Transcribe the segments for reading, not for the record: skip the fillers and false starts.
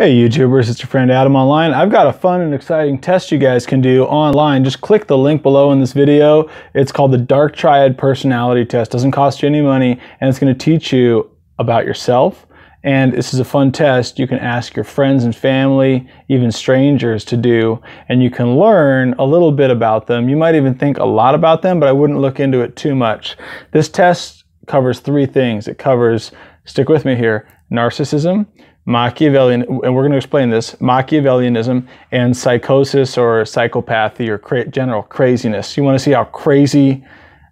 Hey YouTubers, it's your friend Adam online. I've got a fun and exciting test you guys can do online. Just click the link below in this video. It's called the Dark Triad Personality Test. Doesn't cost you any money, and it's going to teach you about yourself. And this is a fun test you can ask your friends and family, even strangers, to do, and you can learn a little bit about them. You might even think a lot about them, but I wouldn't look into it too much. This test covers three things. It covers, stick with me here, narcissism, Machiavellian, and we're going to explain this, Machiavellianism, and psychosis or psychopathy or general craziness. You want to see how crazy,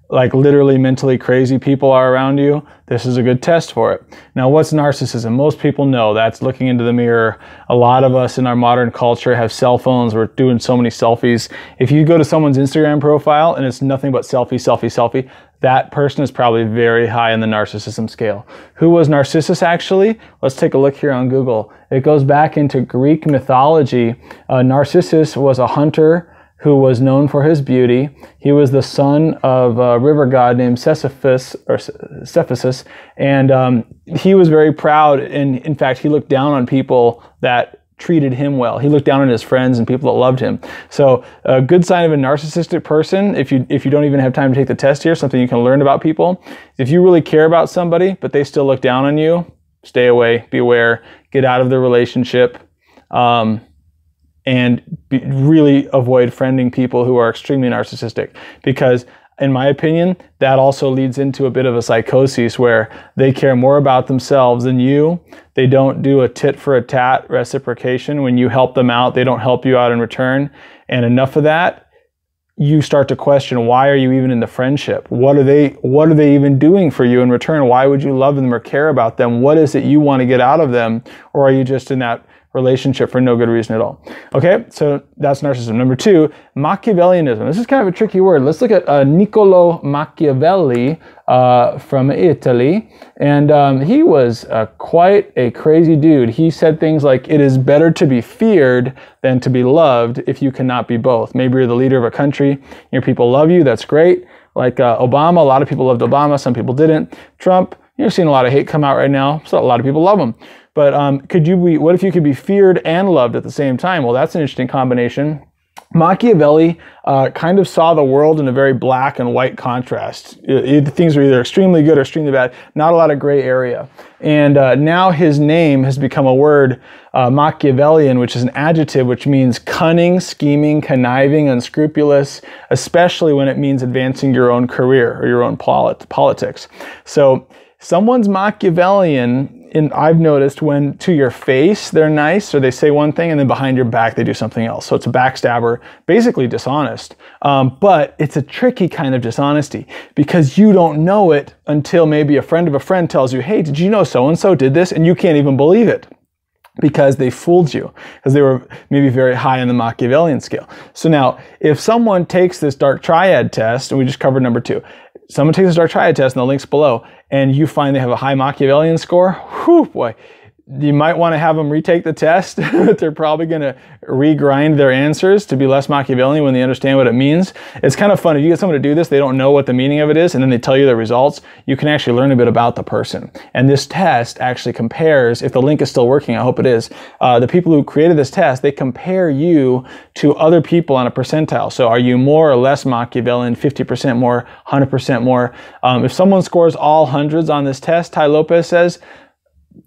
like literally mentally crazy people are around you? This is a good test for it. Now, what's narcissism? Most people know that's looking into the mirror. A lot of us in our modern culture have cell phones. We're doing so many selfies. If you go to someone's Instagram profile and it's nothing but selfie, selfie, selfie, that person is probably very high in the narcissism scale. Who was Narcissus actually? Let's take a look here on Google. It goes back into Greek mythology. Narcissus was a hunter who was known for his beauty. He was the son of a river god named Cephesus, and he was very proud, and in fact, he looked down on people that treated him well. He looked down on his friends and people that loved him. So a good sign of a narcissistic person, if you don't even have time to take the test here, something you can learn about people, if you really care about somebody, but they still look down on you, stay away, beware, get out of the relationship, and really avoid friending people who are extremely narcissistic, because in my opinion, that also leads into a bit of a psychosis where they care more about themselves than you. They don't do a tit for a tat reciprocation. When you help them out, they don't help you out in return. And enough of that, you start to question, why are you even in the friendship? What are they even doing for you in return? Why would you love them or care about them? What is it you want to get out of them? Or are you just in that relationship for no good reason at all? Okay, so that's narcissism. Number two, Machiavellianism. This is kind of a tricky word. Let's look at Niccolo Machiavelli from Italy. And he was quite a crazy dude. He said things like, it is better to be feared than to be loved if you cannot be both. Maybe you're the leader of a country, your people love you, that's great. Like Obama, a lot of people loved Obama, some people didn't. Trump, you're seeing a lot of hate come out right now, so a lot of people love him. But what if you could be feared and loved at the same time? Well, that's an interesting combination. Machiavelli kind of saw the world in a very black and white contrast. Things are either extremely good or extremely bad, not a lot of gray area. And now his name has become a word, Machiavellian, which is an adjective which means cunning, scheming, conniving, unscrupulous, especially when it means advancing your own career or your own politics. So someone's Machiavellian, and I've noticed when to your face they're nice, or they say one thing and then behind your back they do something else. So it's a backstabber, basically dishonest. But it's a tricky kind of dishonesty because you don't know it until maybe a friend of a friend tells you, hey, did you know so-and-so did this? And you can't even believe it because they fooled you, because they were maybe very high on the Machiavellian scale. So now, if someone takes this Dark Triad test, and we just covered number two, someone takes this Dark Triad test, and the link's below, and you find they have a high Machiavellian score, whew, boy, you might want to have them retake the test. They're probably going to regrind their answers to be less Machiavellian when they understand what it means. It's kind of fun. If you get someone to do this, they don't know what the meaning of it is, and then they tell you the results, you can actually learn a bit about the person. And this test actually compares, if the link is still working, I hope it is, the people who created this test, they compare you to other people on a percentile. So are you more or less Machiavellian, 50% more, 100% more? If someone scores all hundreds on this test, Ty Lopez says,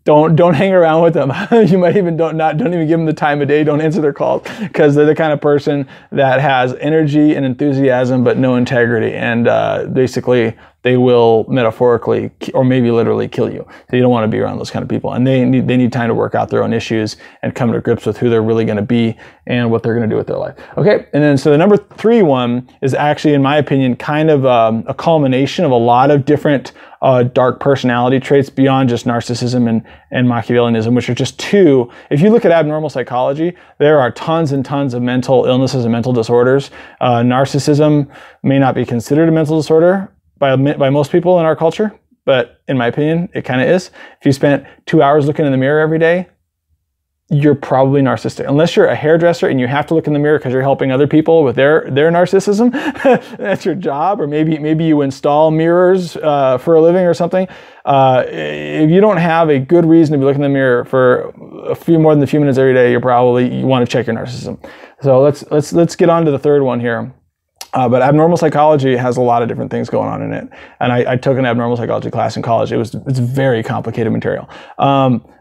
don't hang around with them. You might even don't even give them the time of day. Don't answer their calls, because they're the kind of person that has energy and enthusiasm but no integrity, and basically they will metaphorically or maybe literally kill you. So you don't want to be around those kind of people, and they need time to work out their own issues and come to grips with who they're really going to be and what they're going to do with their life. Okay, and then so the number three one is actually, in my opinion, kind of a culmination of a lot of different dark personality traits beyond just narcissism and Machiavellianism, which are just two. If you look at abnormal psychology, there are tons and tons of mental illnesses and mental disorders. Narcissism may not be considered a mental disorder by most people in our culture, but in my opinion, it kind of is. If you spent 2 hours looking in the mirror every day, you're probably narcissistic. Unless you're a hairdresser and you have to look in the mirror because you're helping other people with their narcissism. That's your job. Or maybe you install mirrors for a living or something. If you don't have a good reason to be looking in the mirror for more than a few minutes every day, you want to check your narcissism. So let's get on to the third one here. But abnormal psychology has a lot of different things going on in it. And I took an abnormal psychology class in college. It's very complicated material.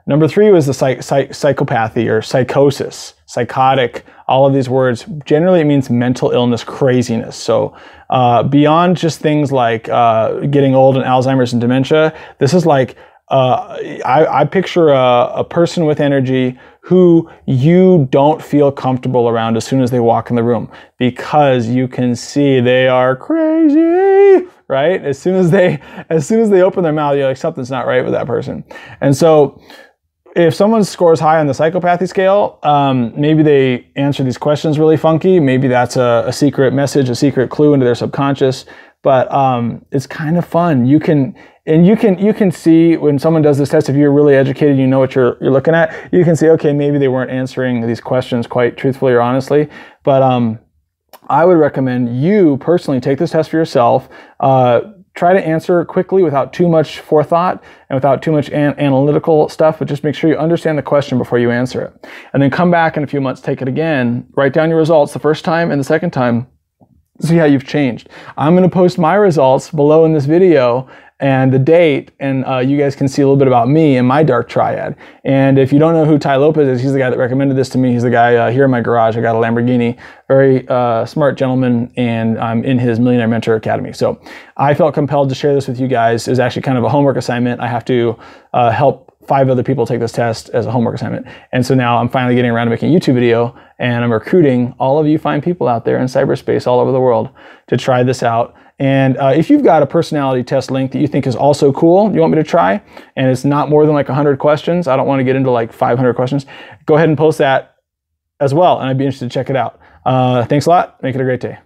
Number 3 was the psychopathy or psychosis, psychotic. All of these words, generally it means mental illness, craziness. So beyond just things like getting old and Alzheimer's and dementia, this is like, I picture a person with energy who you don't feel comfortable around as soon as they walk in the room, because you can see they are crazy, right? As soon as they open their mouth, you're like, something's not right with that person. And so if someone scores high on the psychopathy scale, maybe they answer these questions really funky. Maybe that's a secret message, a secret clue into their subconscious. But it's kind of fun. You can see when someone does this test, if you're really educated, you know what you're looking at. You can see, okay, maybe they weren't answering these questions quite truthfully or honestly. But I would recommend you personally take this test for yourself. Try to answer quickly without too much forethought and without too much analytical stuff, but just make sure you understand the question before you answer it. And then come back in a few months, take it again, write down your results the first time and the second time, see how you've changed. I'm going to post my results below in this video and the date, and you guys can see a little bit about me and my dark triad. And if you don't know who Ty Lopez is, he's the guy that recommended this to me. He's the guy here in my garage. I got a Lamborghini, very smart gentleman, and I'm in his Millionaire Mentor Academy. So I felt compelled to share this with you guys. It was actually kind of a homework assignment. I have to help 5 other people take this test as a homework assignment. And so now I'm finally getting around to making a YouTube video, and I'm recruiting all of you fine people out there in cyberspace all over the world to try this out. And if you've got a personality test link that you think is also cool, you want me to try, and it's not more than like 100 questions, I don't want to get into like 500 questions, go ahead and post that as well, and I'd be interested to check it out. Thanks a lot. Make it a great day.